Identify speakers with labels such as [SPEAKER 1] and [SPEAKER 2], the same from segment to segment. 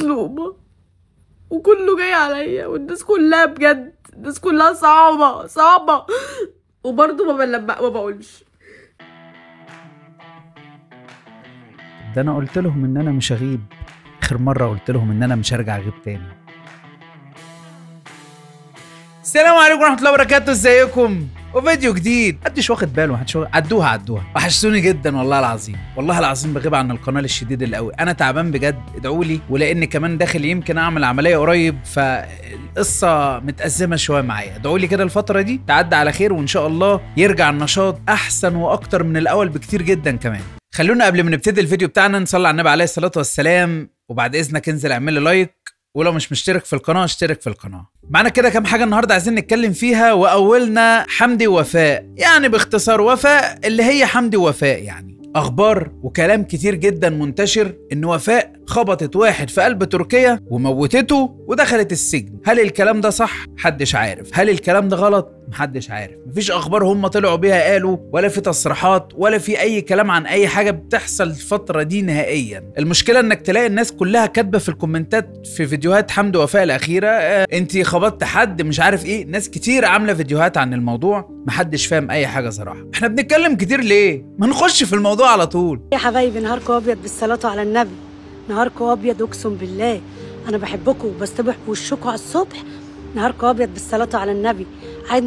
[SPEAKER 1] مظلومة وكله جاي عليا، والناس كلها بجد، الناس كلها صعبة صعبة، وبرضه ما بقولش.
[SPEAKER 2] ده انا قلت لهم ان انا مش هغيب، اخر مرة قلت لهم ان انا مش هرجع اغيب تاني. السلام عليكم ورحمة الله وبركاته، ازيكم؟ وفيديو جديد. محدش واخد باله، محدش عدوها. وحشتوني جدا والله العظيم، والله العظيم بغيب عن القناه الشديد القوي. انا تعبان بجد، ادعوا لي، ولان كمان داخل يمكن اعمل عمليه قريب، فالقصه متأزمه شويه معايا. ادعوا لي كده الفتره دي تعدي على خير، وان شاء الله يرجع النشاط احسن واكتر من الاول بكتير جدا كمان. خلونا قبل ما نبتدي الفيديو بتاعنا نصلي على النبي عليه الصلاه والسلام، وبعد اذنك انزل اعمل لي لايك، ولو مش مشترك في القناه اشترك في القناه. معنا كده كام حاجه النهارده عايزين نتكلم فيها، واولنا حمدي ووفاء. يعني باختصار وفاء اللي هي حمدي ووفاء. يعني اخبار وكلام كتير جدا منتشر ان وفاء خبطت واحد في قلب تركيا وموتته ودخلت السجن. هل الكلام ده صح؟ محدش عارف. هل الكلام ده غلط؟ محدش عارف. مفيش اخبار هم طلعوا بيها قالوا، ولا في تصريحات، ولا في اي كلام عن اي حاجه بتحصل الفتره دي نهائيا. المشكله انك تلاقي الناس كلها كاتبه في الكومنتات في فيديوهات حمدي ووفاء الاخيره انتي خبطت حد مش عارف ايه. ناس كتير عامله فيديوهات عن الموضوع، محدش فاهم اي حاجه صراحه. احنا بنتكلم كتير ليه؟ ما نخش في الموضوع على طول.
[SPEAKER 3] يا حبايبي نهاركم ابيض بالصلاه على النبي، نهاركم ابيض اقسم بالله. انا بحبكم وبستبح بوشكم على الصبح. نهاركم ابيض بالصلاه على النبي.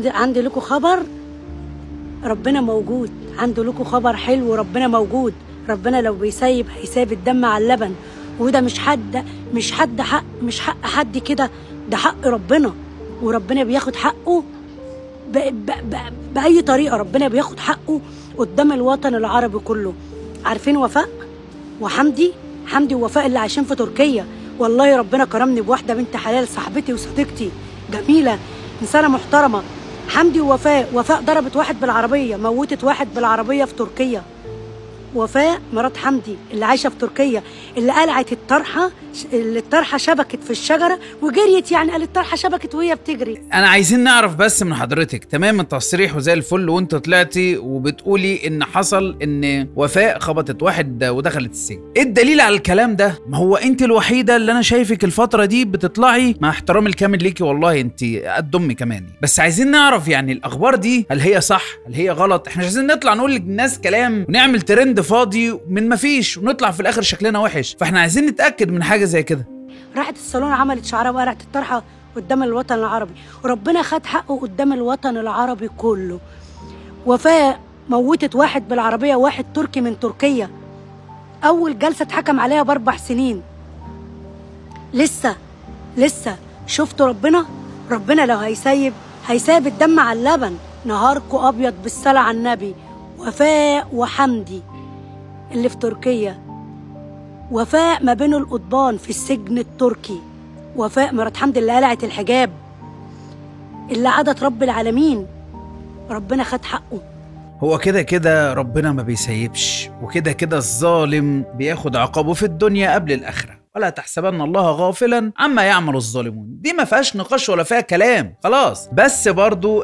[SPEAKER 3] عندي لكم خبر، ربنا موجود. عنده لكم خبر حلو، ربنا موجود. ربنا لو بيسيب هيسيب الدم على اللبن، وده مش حق حد كده، ده حق ربنا، وربنا بياخد حقه بأي طريقة. ربنا بياخد حقه قدام الوطن العربي كله. عارفين وفاء وحمدي؟ حمدي ووفاء اللي عايشين في تركيا. والله ربنا كرمني بواحدة بنت حلال، صاحبتي وصديقتي جميلة، إنسانة محترمة. حمدي ووفاء ضربت واحد بالعربية، موتت واحد بالعربية في تركيا. وفاء مرات حمدي اللي عايشه في تركيا، اللي قلعت الطرحه شبكت في الشجره وجريت. يعني قال الطرحه شبكت وهي بتجري.
[SPEAKER 2] انا عايزين نعرف بس من حضرتك، تمام التصريح وزي الفل، وانت طلعتي وبتقولي ان حصل ان وفاء خبطت واحد ودخلت السجن. ايه الدليل على الكلام ده؟ ما هو انت الوحيده اللي انا شايفك الفتره دي بتطلعي، مع احترامي الكامل ليكي والله انت قد امي كمان. بس عايزين نعرف يعني الاخبار دي هل هي صح؟ هل هي غلط؟ احنا مش عايزين نطلع نقول للناس كلام ونعمل ترند فاضي من مفيش ونطلع في الاخر شكلنا وحش. فاحنا عايزين نتاكد من حاجه زي كده.
[SPEAKER 3] راحت الصالون عملت شعرها وقرعت الطرحه قدام الوطن العربي، وربنا خد حقه قدام الوطن العربي كله. وفاء موتت واحد بالعربيه، واحد تركي من تركيا. اول جلسه اتحكم عليها ب4 سنين. لسه شفتوا ربنا لو هيسيب الدم على اللبن. نهاركم ابيض بالصلاه على النبي. وفاء وحمدي اللي في تركيا. وفاء ما بين القضبان في السجن التركي. وفاء مرات حمدي اللي قلعت الحجاب، اللي عادت رب العالمين. ربنا خد حقه.
[SPEAKER 2] هو كده ربنا ما بيسيبش، وكده الظالم بياخد عقابه في الدنيا قبل الآخرة. ولا تحسبن الله غافلا عما يعمل الظالمون. دي ما فيهاش نقاش ولا فيها كلام، خلاص. بس برضو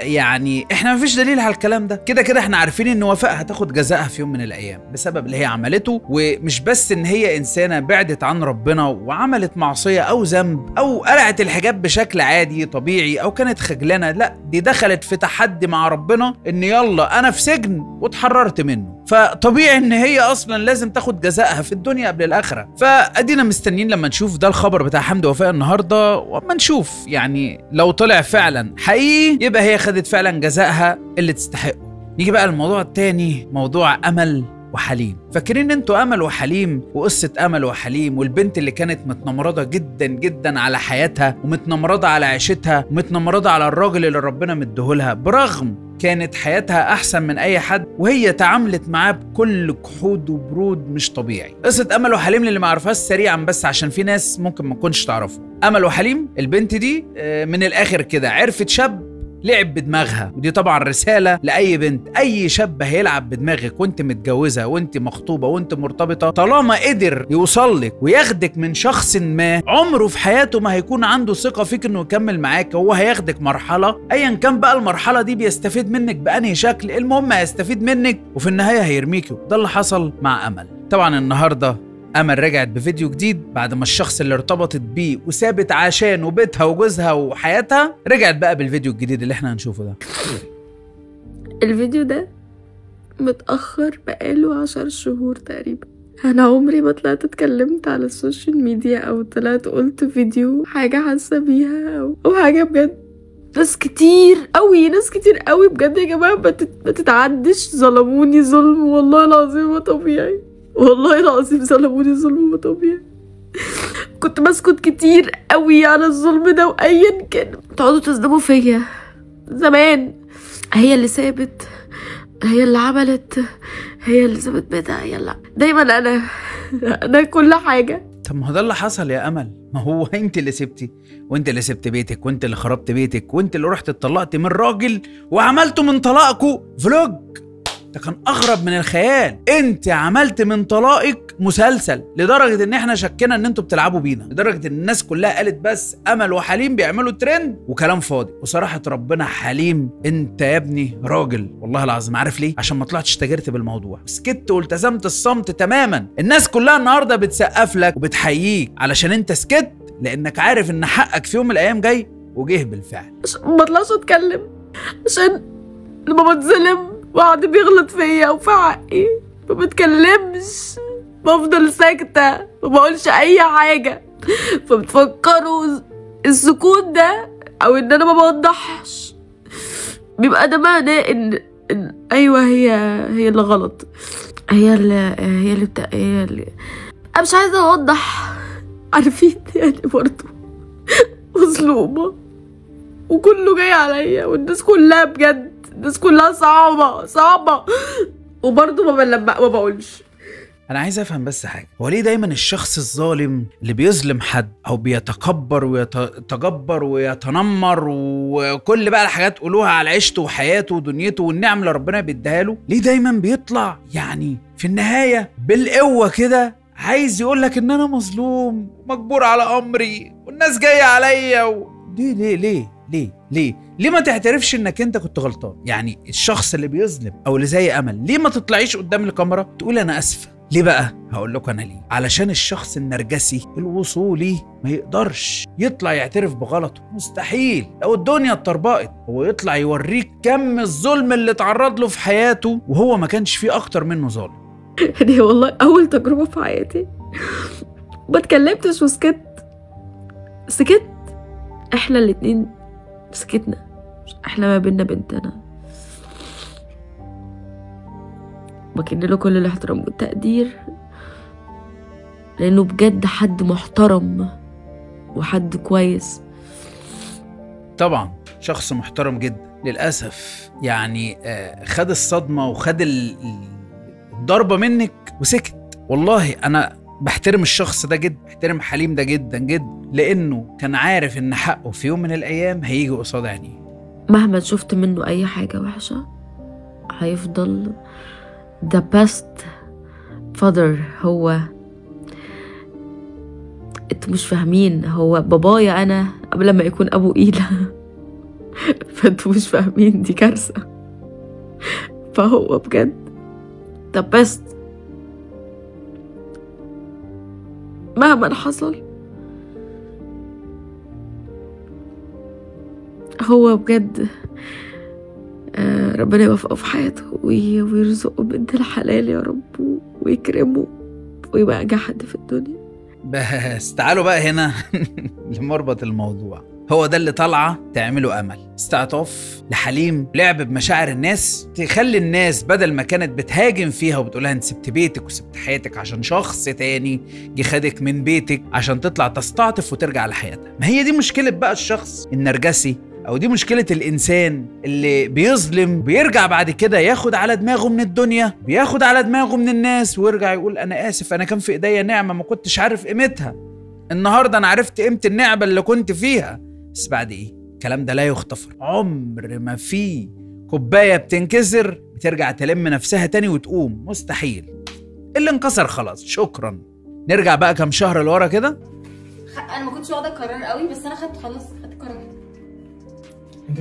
[SPEAKER 2] يعني احنا ما فيش دليل على الكلام ده. كده احنا عارفين ان وفاء هتاخد جزائها في يوم من الايام بسبب اللي هي عملته. ومش بس ان هي انسانه بعدت عن ربنا وعملت معصيه او ذنب او قلعت الحجاب بشكل عادي طبيعي او كانت خجلانه، لا دي دخلت في تحدي مع ربنا ان يلا انا في سجن واتحررت منه، فطبيعي ان هي اصلا لازم تاخد جزائها في الدنيا قبل الاخره. فادينا مستنيين لما نشوف ده الخبر بتاع حمدي ووفاء النهارده، وما نشوف يعني لو طلع فعلا حقيقي يبقى هي خدت فعلا جزائها اللي تستحقه. نيجي بقى الموضوع التاني، موضوع امل وحليم. فاكرين انتوا امل وحليم وقصه امل وحليم، والبنت اللي كانت متنمرضه جدا على حياتها ومتنمرضه على عيشتها ومتنمرضه على الراجل اللي ربنا مديهولها، برغم كانت حياتها احسن من اي حد وهي تعاملت معاه بكل كحود وبرود مش طبيعي. قصه امل وحليم اللي ما عرفهاش سريعا بس عشان في ناس ممكن ما تكونش تعرفها. امل وحليم البنت دي من الاخر كده عرفت شاب لعب بدماغها، ودي طبعا رساله لاي بنت. اي شاب هيلعب بدماغك وانت متجوزه وانت مخطوبه وانت مرتبطه، طالما قدر يوصل لك وياخدك من شخص ما، عمره في حياته ما هيكون عنده ثقه فيك انه يكمل معاك. هو هياخدك مرحله ايا كان بقى المرحله دي بيستفيد منك بانهي شكل، المهم هيستفيد منك وفي النهايه هيرميكي. ده اللي حصل مع امل. طبعا النهارده امل رجعت بفيديو جديد بعد ما الشخص اللي ارتبطت بيه وسابت عشانه بيتها وجوزها وحياتها رجعت بقى بالفيديو الجديد اللي احنا هنشوفه ده.
[SPEAKER 1] الفيديو ده متأخر بقاله 10 شهور تقريبا. انا عمري ما طلعت اتكلمت على السوشيال ميديا او طلعت قلت فيديو حاجة حاسة بيها او حاجة بجد. ناس كتير قوي بجد يا جماعة ما تتعدش ظلموني ظلم والله العظيم ما طبيعي، والله العظيم ظلموني ظلم ما طبيعي. كنت بسكت كتير قوي على الظلم ده، وايا كان تقعدوا تصدموا فيا زمان. هي اللي سابت، هي اللي عملت، هي اللي سابت بيتها، هي اللي دايما انا كل حاجة.
[SPEAKER 2] طب ما هو ده اللي حصل يا امل، ما هو انت اللي سبتي، وانت اللي سبت بيتك، وانت اللي خربت بيتك، وانت اللي رحت اتطلقت من راجل وعملتوا من طلاقكوا فلوج. ده كان اغرب من الخيال. انت عملت من طلاقك مسلسل لدرجه ان احنا شكينا ان انتوا بتلعبوا بينا، لدرجه ان الناس كلها قالت بس امل وحليم بيعملوا ترند وكلام فاضي. وصراحه ربنا حليم انت يا ابني راجل والله العظيم. عارف ليه؟ عشان ما طلعتش تاجرت بالموضوع، سكت والتزمت الصمت تماما. الناس كلها النهارده بتسقف لك وبتحييك علشان انت سكت، لانك عارف ان حقك في يوم من الايام جاي وجه بالفعل.
[SPEAKER 1] ما بطلعش اتكلم عشان لما بتظلم وحد بيغلط فيا وفي حقي ما بتكلمش، بفضل ساكتة ما بقولش اي حاجة. فبتفكروا السكوت ده او ان انا ما بوضحش بيبقى ده معناه ان ايوه هي اللي غلط، هي اللي انا مش عايزة اوضح. عارفين يعني برضه مظلومة وكله جاي عليا، والناس كلها بجد الناس كلها صعبة وبرضه ما بقولش.
[SPEAKER 2] انا عايز افهم بس حاجه، هو ليه دايما الشخص الظالم اللي بيظلم حد او بيتكبر ويتجبر ويتنمر وكل بقى الحاجات قولوها على عيشته وحياته ودنيته والنعم اللي ربنا بيديها له، ليه دايما بيطلع يعني في النهايه بالقوه كده عايز يقول لك ان انا مظلوم ومجبور على امري والناس جايه عليا ليه ما تعترفش انك انت كنت غلطان؟ يعني الشخص اللي بيظلم او اللي زي امل ليه ما تطلعيش قدام الكاميرا تقول انا اسفه؟ ليه بقى؟ هقول لكم انا ليه. علشان الشخص النرجسي الوصولي ما يقدرش يطلع يعترف بغلطه، مستحيل. لو الدنيا اتطربقت هو يطلع يوريك كم الظلم اللي اتعرض له في حياته وهو ما كانش فيه اكتر منه ظالم.
[SPEAKER 1] دي والله اول تجربه في حياتي ما اتكلمتش وسكت. احنا الاتنين سكتنا، احنا ما بينا بنتنا، بكن له كل الاحترام والتقدير لانه بجد حد محترم وحد كويس.
[SPEAKER 2] طبعا شخص محترم جدا. للاسف يعني خد الصدمه وخد الضربه منك وسكت. والله انا بحترم الشخص ده جدا، بحترم حليم ده جدا جدا، لانه كان عارف ان حقه في يوم من الايام هيجي قصاد عينيه.
[SPEAKER 1] مهما شفت منه اي حاجه وحشه هيفضل the best father. هو انتوا مش فاهمين، هو بابايا انا قبل ما يكون ابو إيلا فانتوا مش فاهمين، دي كارثه. فهو بجد the best مهما حصل. هو بجد ربنا يوفقه في حياته ويرزقه بنت الحلال يا رب، ويكرمه ويبقى أنجح حد في الدنيا.
[SPEAKER 2] بس تعالوا بقى هنا لمربط الموضوع. هو ده اللي طالعه تعمله امل، استعطاف لحليم، لعب بمشاعر الناس، تخلي الناس بدل ما كانت بتهاجم فيها وبتقولها انت سبت بيتك وسبت حياتك عشان شخص تاني جه خدك من بيتك، عشان تطلع تستعطف وترجع لحياتها. ما هي دي مشكله بقى الشخص النرجسي، او دي مشكله الانسان اللي بيظلم بيرجع بعد كده ياخد على دماغه من الدنيا، بياخد على دماغه من الناس، ويرجع يقول انا اسف، انا كان في ايديا نعمه ما كنتش عارف قيمتها، النهارده انا عرفت قيمه النعمه اللي كنت فيها. بس بعد ايه؟ الكلام ده لا يغتفر. عمر ما في كوبايه بتنكسر بترجع تلم نفسها تاني وتقوم، مستحيل. اللي انكسر خلاص شكرا. نرجع بقى كام شهر لورا كده.
[SPEAKER 4] انا ما كنتش واخده القرار قوي، بس انا خدت قرار.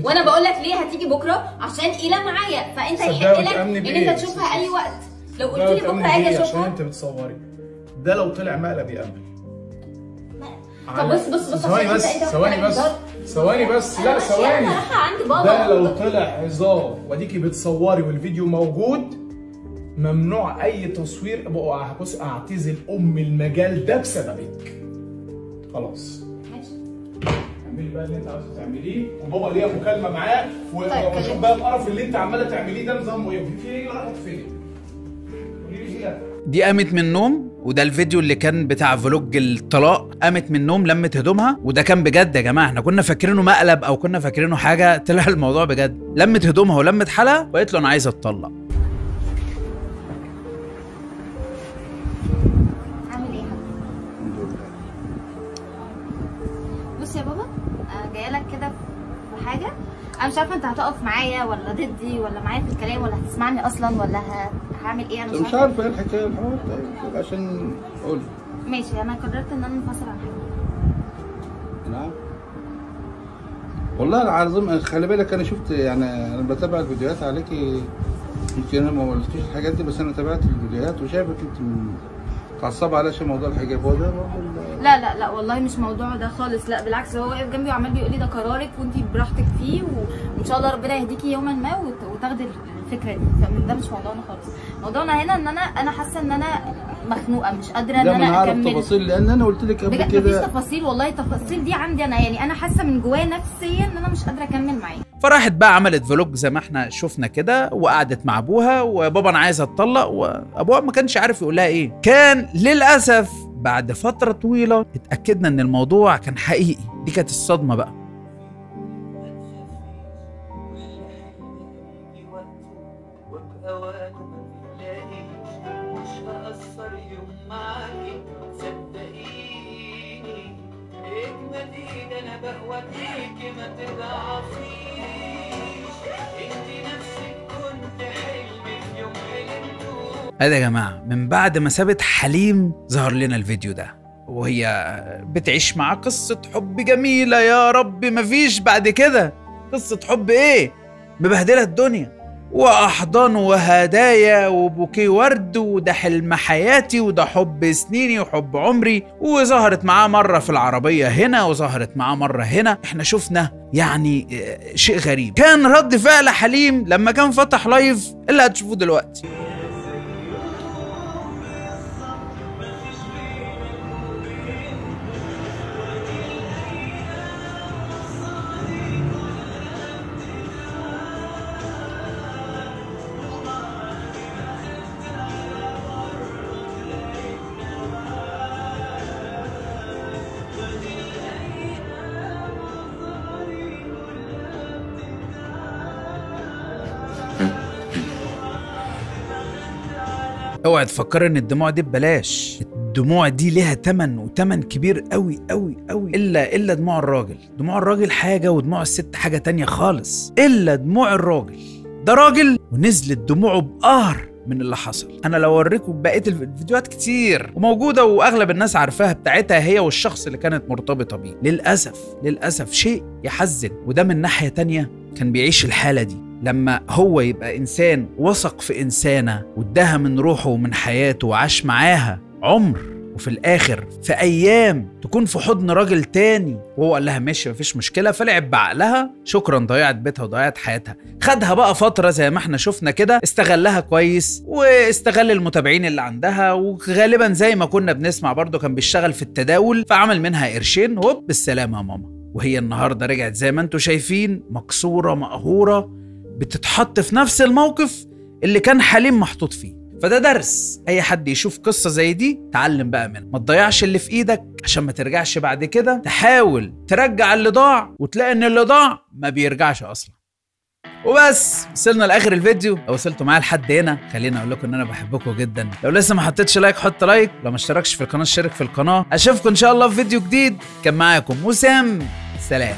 [SPEAKER 4] وانا بقول لك ليه هتيجي بكره؟ عشان إيلا معايا، فانت يحق لك ان انت تشوفها اي وقت. لو قلت لي بكره اجي اشوفها
[SPEAKER 5] عشان انت بتصوري ده لو طلع مقلب يا امل.
[SPEAKER 4] طب بص
[SPEAKER 5] ثواني بس لا ثواني. ده لو طلع هزار واديكي بتصوري والفيديو موجود، ممنوع اي تصوير. بص اعتزل المجال ده بسببك. خلاص
[SPEAKER 4] ماشي،
[SPEAKER 5] اعملي بقى اللي انت عاوزه تعمليه، وبابا ليا مكالمه معاه واشوف بقى القرف اللي انت عماله تعمليه ده نظامه ايه، في ايه راحت فين؟ قولي لي ايه.
[SPEAKER 2] دي قامت من النوم، وده الفيديو اللي كان بتاع فلوج الطلاق. قامت من النوم لمت هدومها، وده كان بجد يا جماعه. احنا كنا فاكرينه مقلب او كنا فاكرينه حاجه، طلع الموضوع بجد. لمت هدومها ولمت حالها وقالت له انا عايزه اتطلق.
[SPEAKER 4] اعمل ايه؟ بص يا بابا، جايه لك كده في حاجه. انا مش عارفه انت هتقف معايا ولا ضدي ولا معايا في الكلام ولا هتسمعني اصلا ولا هعمل ايه. انا
[SPEAKER 6] مش عارفه ايه الحكايه الحوار. طيب عشان قولي.
[SPEAKER 4] ماشي، انا قررت ان انا انفصل عن حاجه.
[SPEAKER 6] نعم والله العظيم. خلي بالك انا شفت، يعني انا بتابع الفيديوهات عليكي، يمكن انا ما قلتليش الحاجات دي، بس انا تابعت الفيديوهات وشايفك انت متعصبه على عشان موضوع الحجاب. هو ده
[SPEAKER 4] لا لا لا والله مش موضوع ده خالص، لا بالعكس. هو واقف جنبي وعمال بيقول لي ده قرارك وانت براحتك فيه، وان شاء الله ربنا يهديكي يوما ما وتاخدي الفكره دي. ده مش موضوعنا خالص. موضوعنا هنا ان انا حاسه ان انا مخنوقه، مش قادره ان انا اكمل.
[SPEAKER 6] لا تفاصيل، لان انا قلت لك قبل كده
[SPEAKER 4] مفيش تفاصيل والله. التفاصيل دي عندي انا، يعني انا حاسه من جوايا نفسيا ان انا مش قادره اكمل معاه.
[SPEAKER 2] فراحت بقى عملت فلوج زي ما احنا شفنا كده، وقعدت مع ابوها، وبابا انا عايزه اتطلق، وابوها ما كانش عارف يقول لها ايه. كان للاسف بعد فتره طويله اتاكدنا ان الموضوع كان حقيقي. دي كانت الصدمه بقى. هذا يا جماعة من بعد ما سابت حليم ظهر لنا الفيديو ده، وهي بتعيش مع قصة حب جميلة. يا رب مفيش بعد كده قصة حب ايه، مبهدلة الدنيا، وأحضان وهدايا وبوكي ورد، وده حلم حياتي، وده حب سنيني وحب عمري. وظهرت معاه مرة في العربية هنا، وظهرت معاه مرة هنا. احنا شفنا يعني شيء غريب. كان رد فعل حليم لما كان فتح لايف اللي هتشوفوه دلوقتي. اوعى تفكر ان الدموع دي ببلاش. الدموع دي ليها تمن، وتمن كبير قوي قوي قوي. الا دموع الراجل. دموع الراجل حاجه ودموع الست حاجه تانية خالص. الا دموع الراجل، ده راجل ونزلت دموعه بقهر من اللي حصل. انا لو اوريكم بقيه الفيديوهات كتير وموجوده، واغلب الناس عارفاها بتاعتها هي والشخص اللي كانت مرتبطه بيه. للاسف شيء يحزن. وده من ناحيه تانية كان بيعيش الحاله دي لما هو يبقى إنسان وثق في إنسانة واداها من روحه ومن حياته وعاش معاها عمر، وفي الآخر في أيام تكون في حضن راجل تاني وهو قال لها ماشي مفيش مشكلة، فلعب بعقلها. شكرا، ضيعت بيتها وضيعت حياتها. خدها بقى فترة زي ما احنا شفنا كده، استغلها كويس واستغل المتابعين اللي عندها، وغالبا زي ما كنا بنسمع برضه كان بيشتغل في التداول، فعمل منها قرشين. هوب بالسلامة يا ماما. وهي النهاردة رجعت زي ما انتوا شايفين مكسورة مقهورة، بتتحط في نفس الموقف اللي كان حليم محطوط فيه. فده درس، اي حد يشوف قصة زي دي تعلم بقى منها. ما تضيعش اللي في ايدك عشان ما ترجعش بعد كده تحاول ترجع اللي ضاع وتلاقي ان اللي ضاع ما بيرجعش اصلا. وبس وصلنا لاخر الفيديو. لو وصلتوا معايا لحد هنا خليني اقول لكم ان انا بحبكم جدا. لو لسه ما حطيتش لايك حط لايك، لو ما اشتركش في القناه اشترك في القناه. اشوفكم ان شاء الله في فيديو جديد. كان معاكم وسام، سلام.